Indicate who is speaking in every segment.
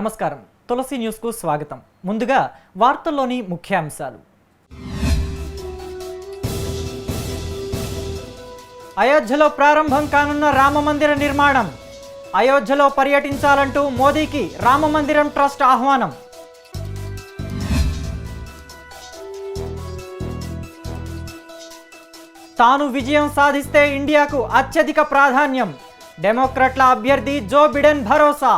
Speaker 1: నమస్కారం. తులసి న్యూస్ కు స్వాగతం. ముందుగా వార్తల్లోని ముఖ్యాంశాలు. అయోధ్యలో ప్రారంభం కానున్న రామమందిర నిర్మాణం. అయోధ్యలో పర్యటించాలంటూ మోదీకి రామమందిరం ట్రస్ట్ ఆహ్వానం. తాను విజయం సాధిస్తే ఇండియాకు అత్యధిక ప్రాధాన్యం. డెమోక్రాట్ల అభ్యర్థి జో బిడెన్ భరోసా.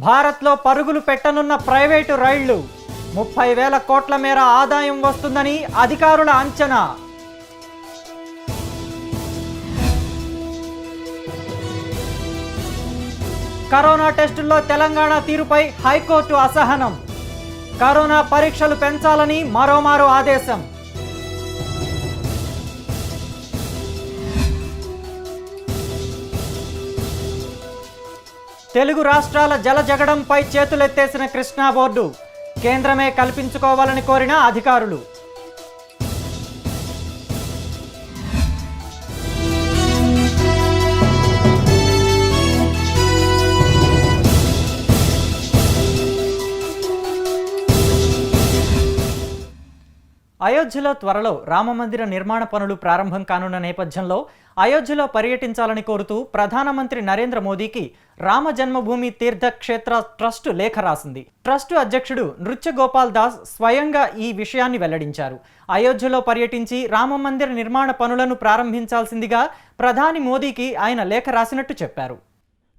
Speaker 1: భారత్లో పరుగులు పెట్టనున్న ప్రైవేటు రైళ్లు. 30,000 కోట్ల మేర ఆదాయం వస్తుందని అధికారుల అంచనా. కరోనా టెస్టుల్లో తెలంగాణ తీరుపై హైకోర్టు అసహనం. కరోనా పరీక్షలు పెంచాలని మరోమారు ఆదేశం. తెలుగు రాష్ట్రాల జలజగడంపై చేతులెత్తేసిన కృష్ణా బోర్డు. కేంద్రమే కల్పించుకోవాలని కోరిన అధికారులు. అయోధ్యలో త్వరలో రామమందిర నిర్మాణ పనులు ప్రారంభం కానున్న నేపథ్యంలో అయోధ్యలో పర్యటించాలని కోరుతూ ప్రధానమంత్రి నరేంద్ర మోదీకి రామ జన్మభూమి తీర్థక్షేత్ర ట్రస్ట్ లేఖ రాసింది. ట్రస్టు అధ్యక్షుడు నృత్య గోపాల్ దాస్ స్వయంగా ఈ విషయాన్ని వెల్లడించారు. అయోధ్యలో పర్యటించి రామమందిర నిర్మాణ పనులను ప్రారంభించాల్సిందిగా ప్రధాని మోదీకి ఆయన లేఖ రాసినట్టు చెప్పారు.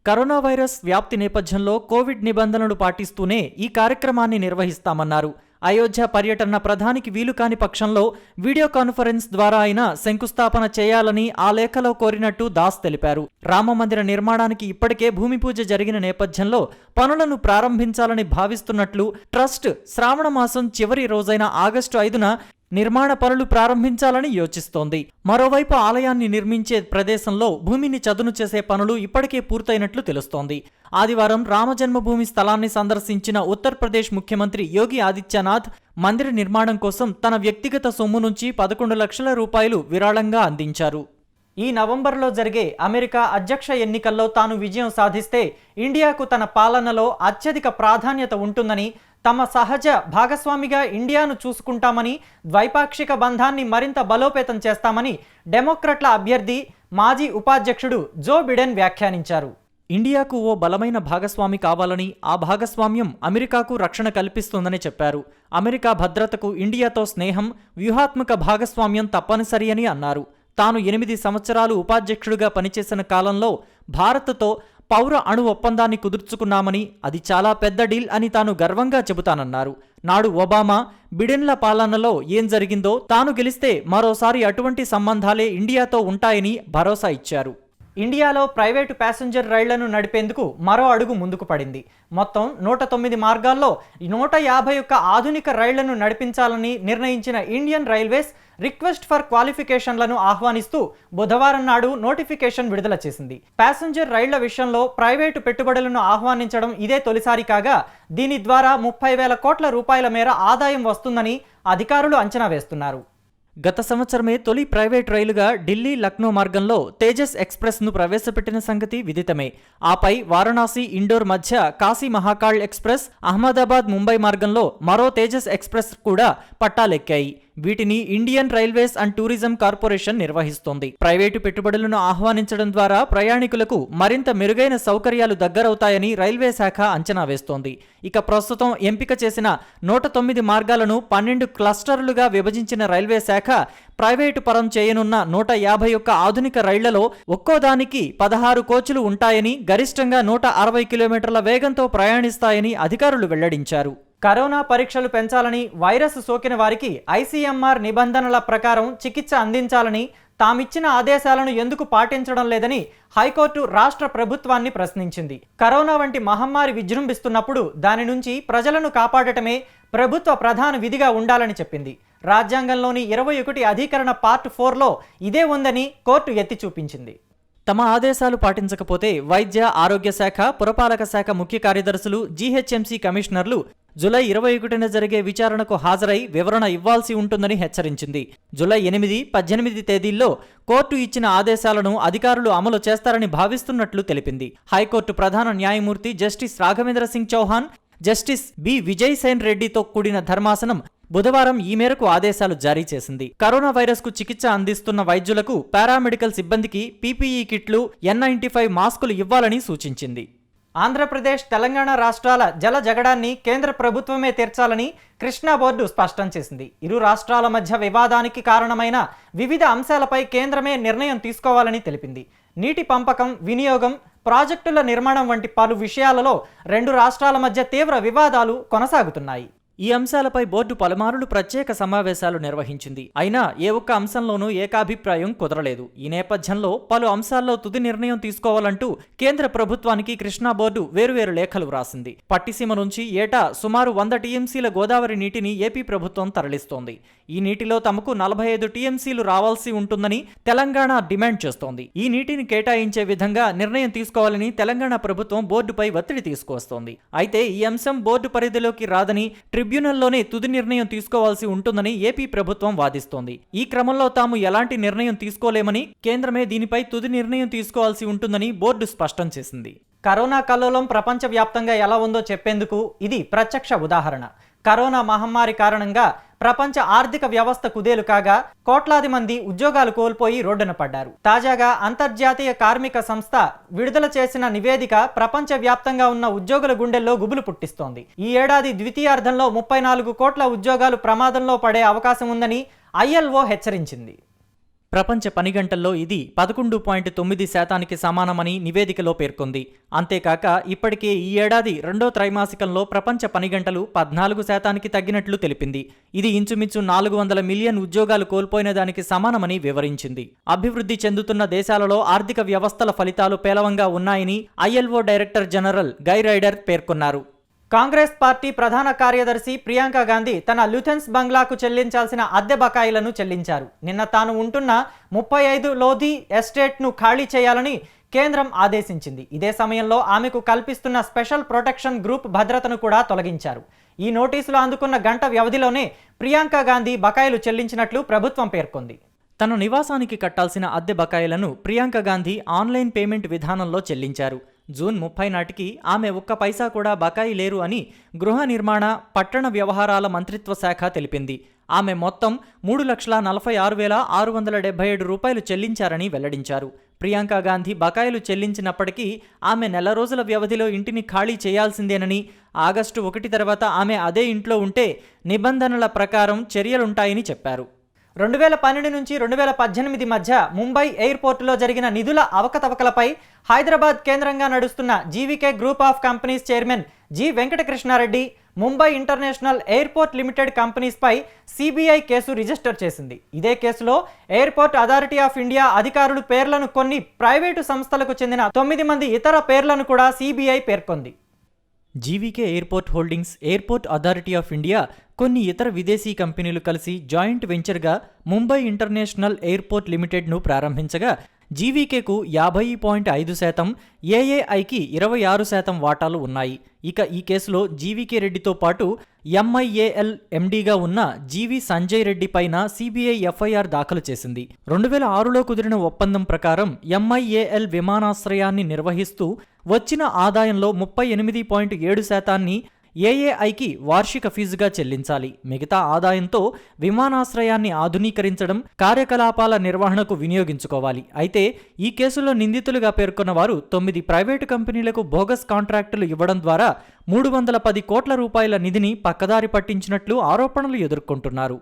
Speaker 1: కరోనా వైరస్ వ్యాప్తి నేపథ్యంలో కోవిడ్ నిబంధనలు పాటిస్తూనే ఈ కార్యక్రమాన్ని నిర్వహిస్తామన్నారు. అయోధ్య పర్యటన ప్రధానికి వీలు కాని పక్షంలో వీడియో కాన్ఫరెన్స్ ద్వారా అయినా శంకుస్థాపన చేయాలని ఆ లేఖలో కోరినట్టు దాస్ తెలిపారు. రామమందిర నిర్మాణానికి ఇప్పటికే భూమి పూజ జరిగిన నేపథ్యంలో పనులను ప్రారంభించాలని భావిస్తున్నట్లు ట్రస్ట్ శ్రావణ మాసం చివరి రోజైన ఆగస్టు 5న నిర్మాణ పనులు ప్రారంభించాలని యోచిస్తోంది. మరోవైపు ఆలయాన్ని నిర్మించే ప్రదేశంలో భూమిని చదును చేసే పనులు ఇప్పటికే పూర్తయినట్లు తెలుస్తోంది. ఆదివారం రామజన్మభూమి స్థలాన్ని సందర్శించిన ఉత్తరప్రదేశ్ ముఖ్యమంత్రి యోగి ఆదిత్యనాథ్ మందిర నిర్మాణం కోసం తన వ్యక్తిగత సొమ్ము నుంచి 11 లక్షల రూపాయలు విరాళంగా అందించారు. ఈ నవంబర్లో జరిగే అమెరికా అధ్యక్ష ఎన్నికల్లో తాను విజయం సాధిస్తే ఇండియాకు తన పాలనలో అత్యధిక ప్రాధాన్యత ఉంటుందని, తమ సహజ భాగస్వామిగా ఇండియాను చూసుకుంటామని, ద్వైపాక్షిక బంధాన్ని మరింత బలోపేతం చేస్తామని డెమోక్రాట్ల అభ్యర్థి మాజీ ఉపాధ్యక్షుడు జో బిడెన్ వ్యాఖ్యానించారు. ఇండియాకు ఓ బలమైన భాగస్వామి కావాలని, ఆ భాగస్వామ్యం అమెరికాకు రక్షణ కల్పిస్తుందని చెప్పారు. అమెరికా భద్రతకు ఇండియాతో స్నేహం, వ్యూహాత్మక భాగస్వామ్యం తప్పనిసరి అని అన్నారు. తాను 8 సంవత్సరాలు ఉపాధ్యక్షుడిగా పనిచేసిన కాలంలో భారత్తో పౌర అణు ఒప్పందాన్ని కుదుర్చుకున్నామని, అది చాలా పెద్ద డీల్ అని తాను గర్వంగా చెబుతానన్నారు. నాడు ఒబామా, బిడెన్ల పాలనలో ఏం జరిగిందో తాను గెలిస్తే మరోసారి అటువంటి సంబంధాలే ఇండియాతో ఉంటాయని భరోసా ఇచ్చారు. ఇండియాలో ప్రైవేటు ప్యాసింజర్ రైళ్లను నడిపేందుకు మరో అడుగు ముందుకు పడింది. మొత్తం 109 మార్గాల్లో 151 ఆధునిక రైళ్లను నడిపించాలని నిర్ణయించిన ఇండియన్ రైల్వేస్ రిక్వెస్ట్ ఫర్ క్వాలిఫికేషన్లను ఆహ్వానిస్తూ బుధవారం నాడు నోటిఫికేషన్ విడుదల చేసింది. ప్యాసింజర్ రైళ్ల విషయంలో ప్రైవేటు పెట్టుబడులను ఆహ్వానించడం ఇదే తొలిసారి కాగా, దీని ద్వారా 30,000 కోట్ల రూపాయల మేర ఆదాయం వస్తుందని అధికారులు అంచనా వేస్తున్నారు. గత సంవత్సరమే తొలి ప్రైవేట్ రైలుగా ఢిల్లీ లక్నో మార్గంలో తేజస్ ఎక్స్ప్రెస్ను ప్రవేశపెట్టిన సంగతి విదితమే. ఆపై వారణాసి ఇండోర్ మధ్య కాశీ మహాకాళ్ ఎక్స్ప్రెస్, అహ్మదాబాద్ ముంబై మార్గంలో మరో తేజస్ ఎక్స్ప్రెస్ కూడా పట్టాలెక్కాయి. వీటిని Indian railways and tourism corporation నిర్వహిస్తోంది. ప్రైవేటు పెట్టుబడులను ఆహ్వానించడం ద్వారా ప్రయాణికులకు మరింత మెరుగైన సౌకర్యాలు దగ్గరవుతాయని రైల్వే శాఖ అంచనా వేస్తోంది. ఇక ప్రస్తుతం ఎంపిక చేసిన 109 మార్గాలను 12 క్లస్టర్లుగా విభజించిన రైల్వే శాఖ ప్రైవేటు పరం చేయనున్న 151 ఆధునిక రైళ్లలో ఒక్కోదానికి 16 కోచ్లు ఉంటాయని, గరిష్టంగా 160 కిలోమీటర్ల వేగంతో ప్రయాణిస్తాయని అధికారులు వెల్లడించారు. కరోనా పరీక్షలు పెంచాలని, వైరస్ సోకిన వారికి ICMR నిబంధనల ప్రకారం చికిత్స అందించాలని, తామిచ్చిన ఆదేశాలను ఎందుకు పాటించడం లేదని హైకోర్టు రాష్ట్ర ప్రభుత్వాన్ని ప్రశ్నించింది. కరోనా వంటి మహమ్మారి విజృంభిస్తున్నప్పుడు దాని నుంచి ప్రజలను కాపాడటమే ప్రభుత్వ ప్రధాన విధిగా ఉండాలని చెప్పింది. రాజ్యాంగంలోని 21 అధికరణ పార్ట్ 4లో ఇదే ఉందని కోర్టు ఎత్తి చూపించింది. తమ ఆదేశాలు పాటించకపోతే వైద్య ఆరోగ్య శాఖ, పురపాలక శాఖ ముఖ్య కార్యదర్శులు, GHMC కమిషనర్లు జూలై 21న జరిగే విచారణకు హాజరై వివరణ ఇవ్వాల్సి ఉంటుందని హెచ్చరించింది. జూలై 8, 18 తేదీల్లో కోర్టు ఇచ్చిన ఆదేశాలను అధికారులు అమలు చేస్తారని భావిస్తున్నట్లు తెలిపింది. హైకోర్టు ప్రధాన న్యాయమూర్తి justice Raghavendra Singh Chauhan, justice B Vijaysen రెడ్డితో కూడిన ధర్మాసనం బుధవారం ఈ మేరకు ఆదేశాలు జారీ చేసింది. కరోనా వైరస్ కు చికిత్స అందిస్తున్న వైద్యులకు, పారామెడికల్ సిబ్బందికి పీపీఈ కిట్లు, N95 మాస్కులు ఇవ్వాలని సూచించింది. ఆంధ్రప్రదేశ్, తెలంగాణ రాష్ట్రాల జల జగడాన్ని కేంద్ర ప్రభుత్వమే తీర్చాలని కృష్ణా బోర్డు స్పష్టం చేసింది. ఇరు రాష్ట్రాల మధ్య వివాదానికి కారణమైన వివిధ అంశాలపై కేంద్రమే నిర్ణయం తీసుకోవాలని తెలిపింది. నీటి పంపకం, వినియోగం, ప్రాజెక్టుల నిర్మాణం వంటి పలు విషయాలలో రెండు రాష్ట్రాల మధ్య తీవ్ర వివాదాలు కొనసాగుతున్నాయి. ఈ అంశాలపై బోర్డు పలుమార్లు ప్రత్యేక సమావేశాలు నిర్వహించింది. అయినా ఏ ఒక్క అంశంలోనూ ఏకాభిప్రాయం కుదరలేదు. ఈ నేపథ్యంలో పలు అంశాల్లో తుది నిర్ణయం తీసుకోవాలంటూ కేంద్ర ప్రభుత్వానికి కృష్ణా బోర్డు వేరువేరు లేఖలు వ్రాసింది. పట్టిసీమ నుంచి ఏటా సుమారు 100 టీఎంసీల గోదావరి నీటిని ఏపీ ప్రభుత్వం తరలిస్తోంది. ఈ నీటిలో తమకు 45 టీఎంసీలు రావాల్సి ఉంటుందని తెలంగాణ డిమాండ్ చేస్తోంది. ఈ నీటిని కేటాయించే విధంగా నిర్ణయం తీసుకోవాలని తెలంగాణ ప్రభుత్వం బోర్డుపై ఒత్తిడి తీసుకువస్తోంది. అయితే ఈ అంశం బోర్డు పరిధిలోకి రాదని, ట్రిబ్యునల్లోనే తుది నిర్ణయం తీసుకోవాల్సి ఉంటుందని ఏపీ ప్రభుత్వం వాదిస్తోంది. ఈ క్రమంలో తాము ఎలాంటి నిర్ణయం తీసుకోలేమని, కేంద్రమే దీనిపై తుది నిర్ణయం తీసుకోవాల్సి ఉంటుందని బోర్డు స్పష్టం చేసింది. కరోనా కల్లోలం ప్రపంచవ్యాప్తంగా ఎలా ఉందో చెప్పేందుకు ఇది ప్రత్యక్ష ఉదాహరణ. కరోనా మహమ్మారి కారణంగా ప్రపంచ ఆర్థిక వ్యవస్థ కుదేలు కాగా కోట్లాది మంది ఉద్యోగాలు కోల్పోయి రోడ్డున పడ్డారు. తాజాగా అంతర్జాతీయ కార్మిక సంస్థ విడుదల చేసిన నివేదిక ప్రపంచ వ్యాప్తంగా ఉన్న ఉద్యోగుల గుండెల్లో గుబులు పుట్టిస్తోంది. ఈ ఏడాది ద్వితీయార్ధంలో 34 కోట్ల ఉద్యోగాలు ప్రమాదంలో పడే అవకాశం ఉందని ILO హెచ్చరించింది. ప్రపంచ పని గంటల్లో ఇది 11.9% సమానమని నివేదికలో పేర్కొంది. అంతేకాక ఇప్పటికే ఈ ఏడాది రెండో త్రైమాసికంలో ప్రపంచ పని గంటలు 14% తగ్గినట్లు తెలిపింది. ఇది ఇంచుమించు 400 మిలియన్ ఉద్యోగాలు కోల్పోయిన దానికి సమానమని వివరించింది. అభివృద్ధి చెందుతున్న దేశాలలో ఆర్థిక వ్యవస్థల ఫలితాలు పేలవంగా ఉన్నాయని ILO డైరెక్టర్ జనరల్ గై రైడర్ పేర్కొన్నారు. కాంగ్రెస్ పార్టీ ప్రధాన కార్యదర్శి ప్రియాంక గాంధీ తన లుథెన్స్ బంగ్లాకు చెల్లించాల్సిన అద్దె బకాయిలను చెల్లించారు. నిన్న తాను ఉంటున్న 35 లోధి ఎస్టేట్ను ఖాళీ చేయాలని కేంద్రం ఆదేశించింది. ఇదే సమయంలో ఆమెకు కల్పిస్తున్న స్పెషల్ ప్రొటెక్షన్ గ్రూప్ భద్రతను కూడా తొలగించారు. ఈ నోటీసులు అందుకున్న గంట వ్యవధిలోనే ప్రియాంక గాంధీ బకాయిలు చెల్లించినట్లు ప్రభుత్వం పేర్కొంది. తన నివాసానికి కట్టాల్సిన అద్దె బకాయిలను ప్రియాంక గాంధీ ఆన్లైన్ పేమెంట్ విధానంలో చెల్లించారు. జూన్ 30 నాటికి ఆమె ఒక్క పైసా కూడా బకాయి లేరు అని గృహ నిర్మాణ, పట్టణ వ్యవహారాల మంత్రిత్వ శాఖ తెలిపింది. ఆమె మొత్తం 3,46,677 రూపాయలు చెల్లించారని వెల్లడించారు. ప్రియాంక గాంధీ బకాయిలు చెల్లించినప్పటికీ ఆమె నెల రోజుల వ్యవధిలో ఇంటిని ఖాళీ చేయాల్సిందేనని, ఆగస్టు 1 తర్వాత ఆమె అదే ఇంట్లో ఉంటే నిబంధనల ప్రకారం చర్యలుంటాయని చెప్పారు. 2012 నుంచి 2018 మధ్య ముంబై ఎయిర్పోర్టులో జరిగిన నిధుల అవకతవకలపై హైదరాబాద్ కేంద్రంగా నడుస్తున్న GVK group of companies chairman G Venkatakrishna Reddy, Mumbai international airport limited కంపెనీస్పై సిబిఐ కేసు రిజిస్టర్ చేసింది. ఇదే కేసులో ఎయిర్పోర్ట్ అథారిటీ ఆఫ్ ఇండియా అధికారులు పేర్లను, కొన్ని ప్రైవేటు సంస్థలకు చెందిన 9 మంది ఇతర పేర్లను కూడా సిబిఐ పేర్కొంది. GVK airport holdings, airport authority of India, కొన్ని ఇతర విదేశీ కంపెనీలు కలిసి జాయింట్ వెంచర్గా ముంబై ఇంటర్నేషనల్ ఎయిర్పోర్ట్ లిమిటెడ్ను ప్రారంభించగా జీవీకేకు 50.5%, ఏఏఐకి 26% వాటాలు ఉన్నాయి. ఇక ఈ కేసులో జీవీకే రెడ్డితో పాటు MIAL MDగా ఉన్న జీవి సంజయ్ రెడ్డి పైన సిబిఐ FIR దాఖలు చేసింది. 2006లో కుదిరిన ఒప్పందం ప్రకారం MIAL విమానాశ్రయాన్ని నిర్వహిస్తూ వచ్చిన ఆదాయంలో 38.7% ఏఏఐకి వార్షిక ఫీజుగా చెల్లించాలి. మిగతా ఆదాయంతో విమానాశ్రయాన్ని ఆధునీకరించడం, కార్యకలాపాల నిర్వహణకు వినియోగించుకోవాలి. అయితే ఈ కేసులో నిందితులుగా పేర్కొన్న వారు 9 ప్రైవేటు కంపెనీలకు బోగస్ కాంట్రాక్టులు ఇవ్వడం ద్వారా 310 కోట్ల రూపాయల నిధిని పక్కదారి పట్టించినట్లు ఆరోపణలు ఎదుర్కొంటున్నారు.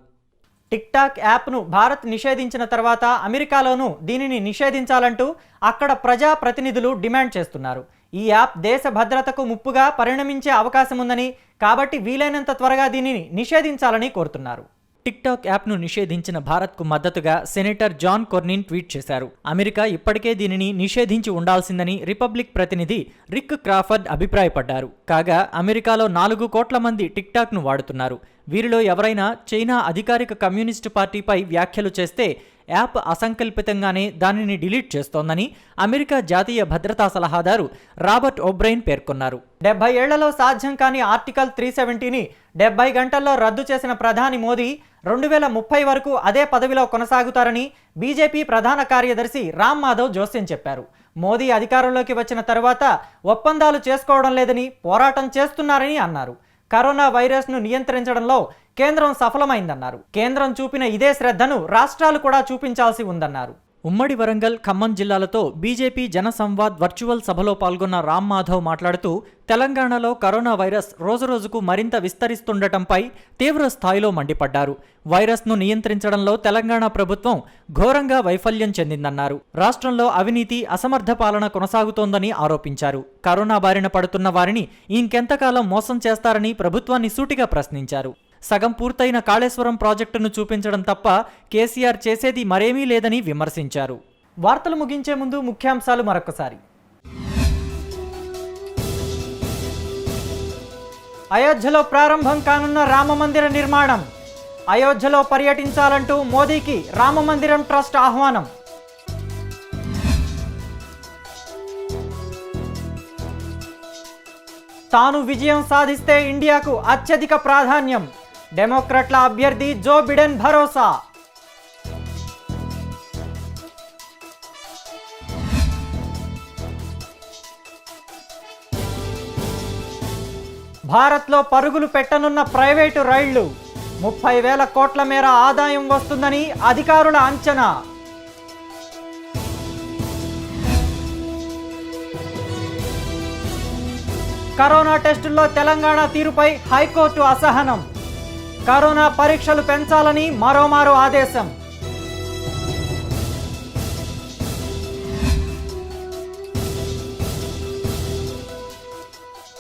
Speaker 1: టిక్టాక్ యాప్ను భారత్ నిషేధించిన తర్వాత అమెరికాలోనూ దీనిని నిషేధించాలంటూ అక్కడ ప్రజా ప్రతినిధులు డిమాండ్ చేస్తున్నారు. ఈ యాప్ దేశ భద్రతకు ముప్పుగా పరిణమించే అవకాశం ఉందని, కాబట్టి వీలైనంత త్వరగా దీనిని నిషేధించాలని కోరుతున్నారు. టిక్టాక్ యాప్ను నిషేధించిన భారత్కు మద్దతుగా సెనేటర్ జాన్ కొర్నిన్ ట్వీట్ చేశారు. అమెరికా ఇప్పటికే దీనిని నిషేధించి ఉండాల్సిందని రిపబ్లిక్ ప్రతినిధి రిక్ క్రాఫర్డ్ అభిప్రాయపడ్డారు. కాగా అమెరికాలో 4 కోట్ల మంది టిక్టాక్ను వాడుతున్నారు. వీరిలో ఎవరైనా చైనా అధికారిక కమ్యూనిస్టు పార్టీపై వ్యాఖ్యలు చేస్తే యాప్ అసంకల్పితంగానే దానిని డిలీట్ చేస్తోందని అమెరికా జాతీయ భద్రతా సలహాదారు రాబర్ట్ ఓబ్రైన్ పేర్కొన్నారు. 70 ఏళ్లలో సాధ్యం కాని ఆర్టికల్ 370ని 70 గంటల్లో రద్దు చేసిన ప్రధాని మోదీ 2030 వరకు అదే పదవిలో కొనసాగుతారని బీజేపీ ప్రధాన కార్యదర్శి రామ్ మాధవ్ జోస్యం చెప్పారు. మోదీ అధికారంలోకి వచ్చిన తరువాత ఒప్పందాలు చేసుకోవడం లేదని పోరాటం చేస్తున్నారని అన్నారు. కరోనా వైరస్ను నియంత్రించడంలో కేంద్రం సఫలమైందన్నారు. కేంద్రం చూపిన ఇదే శ్రద్ధను రాష్ట్రాలు కూడా చూపించాల్సి ఉందన్నారు. ఉమ్మడి వరంగల్, ఖమ్మం జిల్లాలతో బీజేపీ జన సంవాద్ వర్చువల్ సభలో పాల్గొన్న రామ్ మాధవ్ మాట్లాడుతూ తెలంగాణలో కరోనా వైరస్ రోజురోజుకు మరింత విస్తరిస్తుండటంపై తీవ్ర స్థాయిలో మండిపడ్డారు. వైరస్ను నియంత్రించడంలో తెలంగాణ ప్రభుత్వం ఘోరంగా వైఫల్యం చెందిందన్నారు. రాష్ట్రంలో అవినీతి, అసమర్థ పాలన కొనసాగుతోందని ఆరోపించారు. కరోనా బారిన పడుతున్న వారిని ఇంకెంతకాలం మోసం చేస్తారని ప్రభుత్వాన్ని సూటిగా ప్రశ్నించారు. సగం పూర్తయిన కాళేశ్వరం ప్రాజెక్టును చూపించడం తప్ప కేసీఆర్ చేసేది మరేమీ లేదని విమర్శించారు. వార్తలు ముగించే ముందు ముఖ్యాంశాలు మరొకసారి. అయోధ్యలో ప్రారంభం కానున్న రామమందిర నిర్మాణం. అయోధ్యలో పర్యటించాలంటూ మోదీకి రామమందిరం ట్రస్ట్ ఆహ్వానం. తాను విజయం సాధిస్తే ఇండియాకు అత్యధిక ప్రాధాన్యం. డెమోక్రాట్ల అభ్యర్థి జో బిడెన్ భరోసా. భారత్లో పరుగులు పెట్టనున్న ప్రైవేటు రైళ్లు. 30,000 కోట్ల మేర ఆదాయం వస్తుందని అధికారుల అంచనా. కరోనా టెస్టుల్లో తెలంగాణ తీరుపై హైకోర్టు అసహనం. కరోనా పరీక్షలు పెంచాలని మరోమారు ఆదేశం.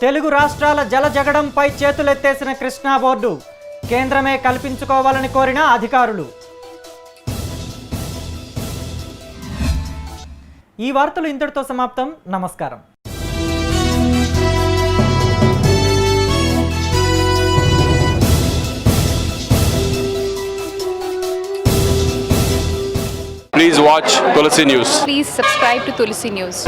Speaker 1: తెలుగు రాష్ట్రాల జలజగడంపై చేతులెత్తేసిన కృష్ణా బోర్డు. కేంద్రమే కల్పించుకోవాలని కోరిన అధికారులు. ఈ వార్తలు ఇంతటితో సమాప్తం. నమస్కారం.
Speaker 2: Please watch Tulsi News.
Speaker 3: Please subscribe to Tulsi News.